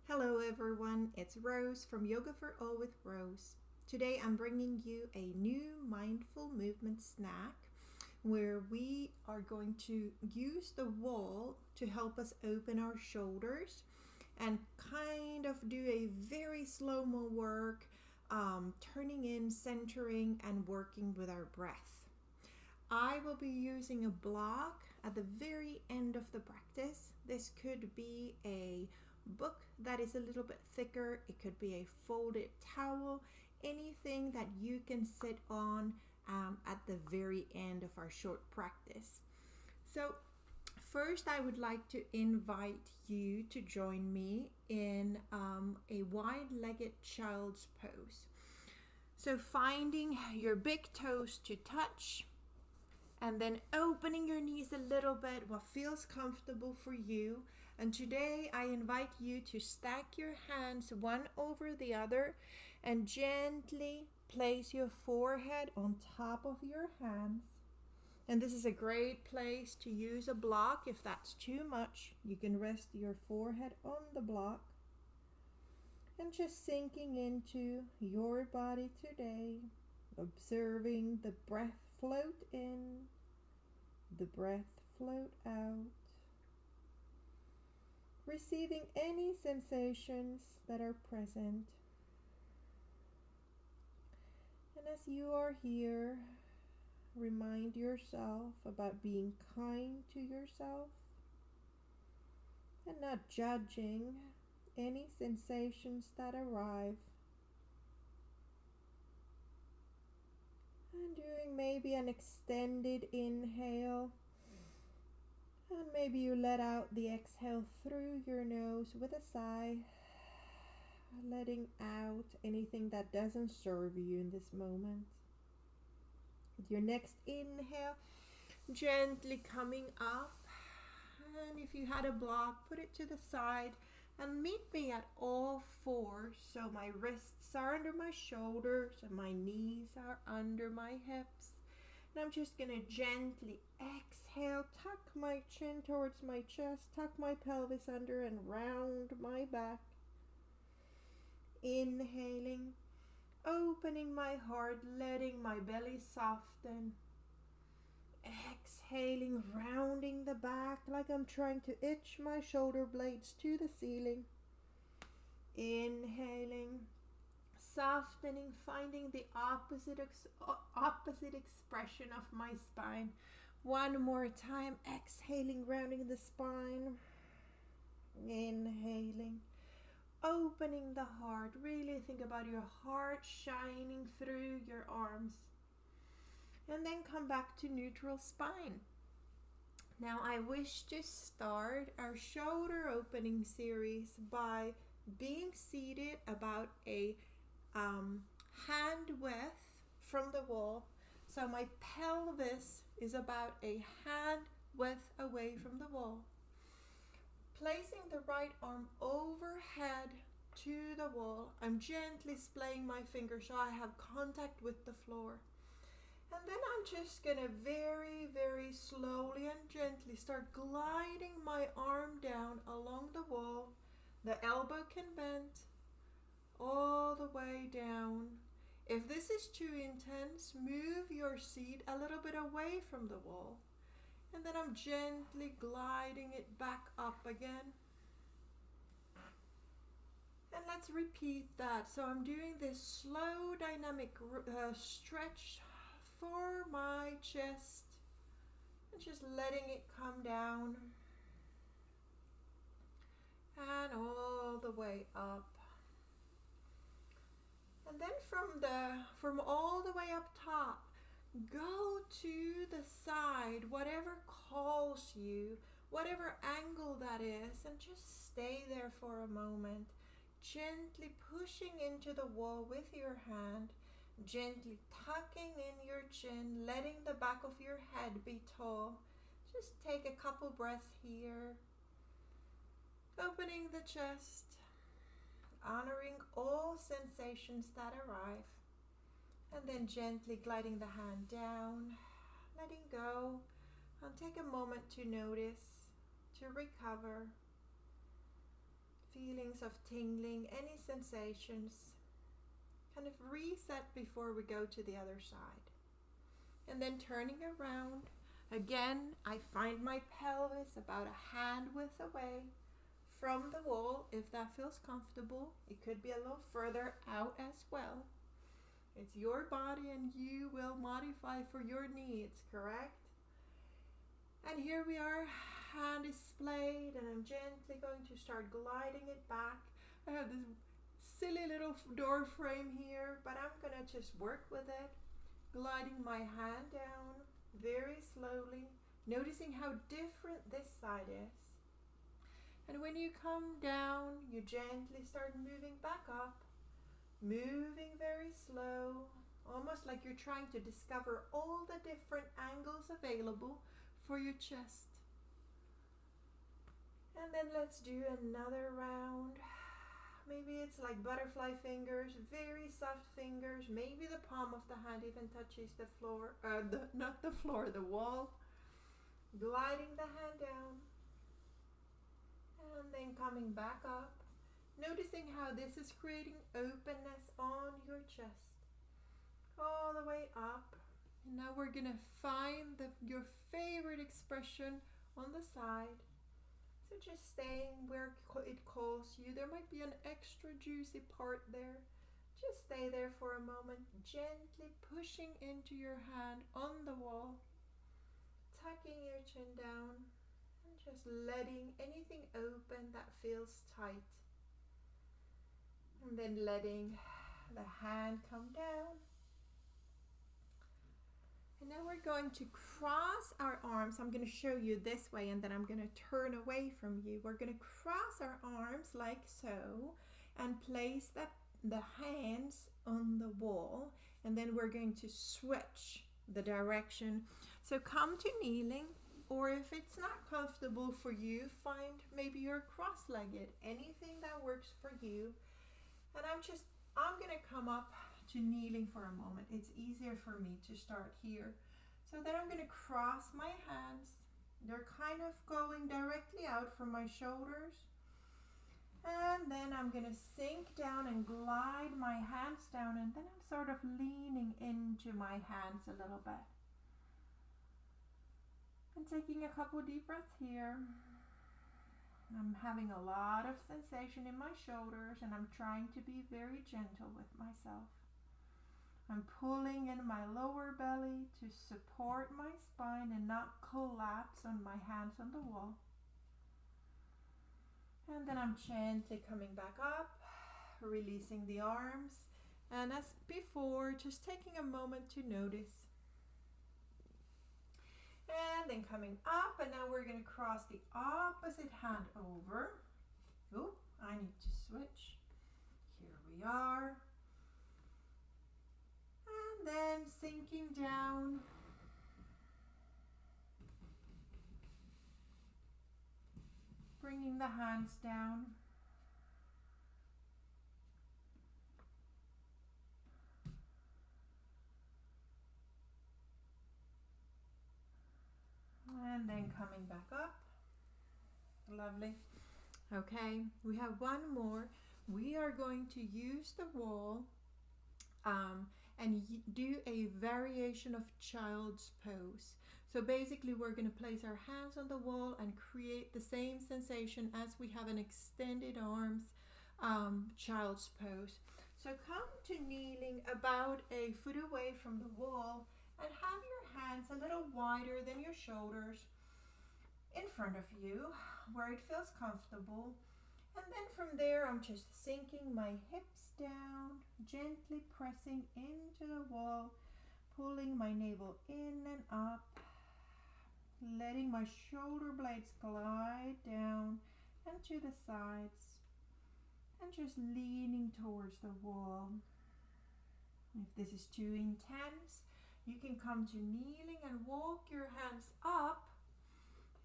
Hello everyone, it's Rose from Yoga for All with Rose. Today I'm bringing you a new mindful movement snack where we are going to use the wall to help us open our shoulders and kind of do a very slow-mo work, turning in, centering, and working with our breath. I will be using a block at the very end of the practice. This could be a book that is a little bit thicker. It could be a folded towel, anything that you can sit on at the very end of our short practice. So first, I would like to invite you to join me in a wide-legged child's pose. So finding your big toes to touch, and then opening your knees a little bit, what feels comfortable for you. And today I invite you to stack your hands one over the other and gently place your forehead on top of your hands. And this is a great place to use a block. If that's too much, you can rest your forehead on the block. And just sinking into your body today, observing the breath float in, the breath float out, receiving any sensations that are present. And as you are here, remind yourself about being kind to yourself and not judging any sensations that arrive. And doing maybe an extended inhale. And maybe you let out the exhale through your nose with a sigh. Letting out anything that doesn't serve you in this moment. With your next inhale, gently coming up. And if you had a block, put it to the side. And meet me at all fours, so my wrists are under my shoulders and my knees are under my hips. And I'm just going to gently exhale, tuck my chin towards my chest, tuck my pelvis under and round my back. Inhaling, opening my heart, letting my belly soften. Exhaling, rounding the back like I'm trying to itch my shoulder blades to the ceiling. Inhaling, softening, finding the opposite expression of my spine. One more time, exhaling, rounding the spine. Inhaling, opening the heart. Really think about your heart shining through your arms. And then come back to neutral spine. Now I wish to start our shoulder opening series by being seated about a hand width from the wall. So my pelvis is about a hand width away from the wall. Placing the right arm overhead to the wall. I'm gently splaying my fingers so I have contact with the floor. And then I'm just going to very, very slowly and gently start gliding my arm down along the wall. The elbow can bend all the way down. If this is too intense, move your seat a little bit away from the wall. And then I'm gently gliding it back up again. And let's repeat that. So I'm doing this slow dynamic stretch for my chest and just letting it come down and all the way up. And then from all the way up top, go to the side, whatever calls you, whatever angle that is, and just stay there for a moment, gently pushing into the wall with your hand. Gently tucking in your chin, letting the back of your head be tall. Just take a couple breaths here. Opening the chest, honoring all sensations that arrive. And then gently gliding the hand down, letting go. And take a moment to notice, to recover. feelings of tingling, any sensations. Kind of reset before we go to the other side. And then turning around. Again, I find my pelvis about a hand width away from the wall, if that feels comfortable. It could be a little further out as well. It's your body and you will modify for your needs, correct? And here we are, hand is splayed, and I'm gently going to start gliding it back. I have this silly little door frame here, but I'm gonna just work with it, gliding my hand down very slowly, noticing how different this side is. And when you come down, you gently start moving back up, moving very slow, almost like you're trying to discover all the different angles available for your chest. And then let's do another round. Maybe it's like butterfly fingers, very soft fingers. Maybe the palm of the hand even touches the floor, the wall. Gliding the hand down. And then coming back up. Noticing how this is creating openness on your chest. All the way up. And now we're going to find your favorite expression on the side. So just staying where it calls you. There might be an extra juicy part there. Just stay there for a moment, gently pushing into your hand on the wall, tucking your chin down, and just letting anything open that feels tight. And then letting the hand come down. And now we're going to cross our arms. I'm going to show you this way, and then I'm going to turn away from you. We're going to cross our arms like so and place the hands on the wall, and then we're going to switch the direction. So come to kneeling, or if it's not comfortable for you, find maybe you're cross-legged, anything that works for you. And I'm going to come up to kneeling for a moment. It's easier for me to start here. So then I'm going to cross my hands. They're kind of going directly out from my shoulders. And then I'm going to sink down and glide my hands down, and then I'm sort of leaning into my hands a little bit. And taking a couple deep breaths here. I'm having a lot of sensation in my shoulders, and I'm trying to be very gentle with myself. I'm pulling in my lower belly to support my spine and not collapse on my hands on the wall. And then I'm gently coming back up, releasing the arms. And as before, just taking a moment to notice. And then coming up, and now we're going to cross the opposite hand over. Oh, I need to switch. Here we are. And then sinking down. Bringing the hands down. And then coming back up. Lovely. Okay, we have one more. We are going to use the wall and do a variation of child's pose. So basically we're going to place our hands on the wall and create the same sensation as we have an extended arms child's pose. So come to kneeling about a foot away from the wall and have your hands a little wider than your shoulders in front of you where it feels comfortable. And then from there, I'm just sinking my hips down, gently pressing into the wall, pulling my navel in and up, letting my shoulder blades glide down and to the sides, and just leaning towards the wall. If this is too intense, you can come to kneeling and walk your hands up,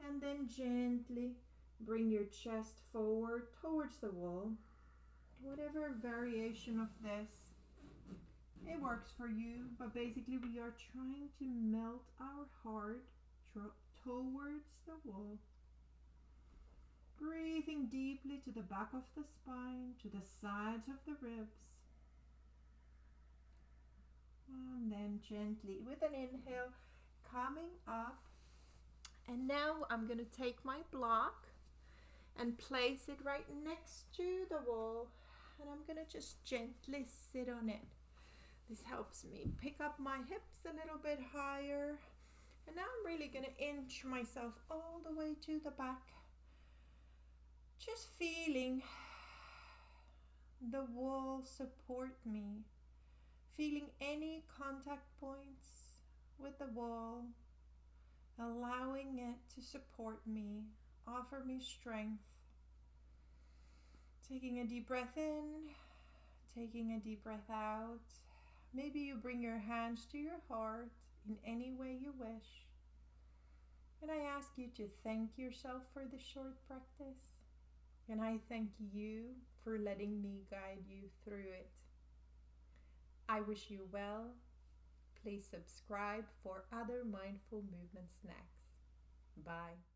and then gently bring your chest forward towards the wall. Whatever variation of this, it works for you, but basically we are trying to melt our heart towards the wall. Breathing deeply to the back of the spine, to the sides of the ribs. And then gently, with an inhale, coming up. And now I'm going to take my block and place it right next to the wall. And I'm going to just gently sit on it. This helps me pick up my hips a little bit higher. And now I'm really going to inch myself all the way to the back. Just feeling the wall support me. Feeling any contact points with the wall. Allowing it to support me, offer me strength. Taking a deep breath in, taking a deep breath out. Maybe you bring your hands to your heart in any way you wish. And I ask you to thank yourself for the short practice. And I thank you for letting me guide you through it. I wish you well. Please subscribe for other mindful movement snacks. Bye.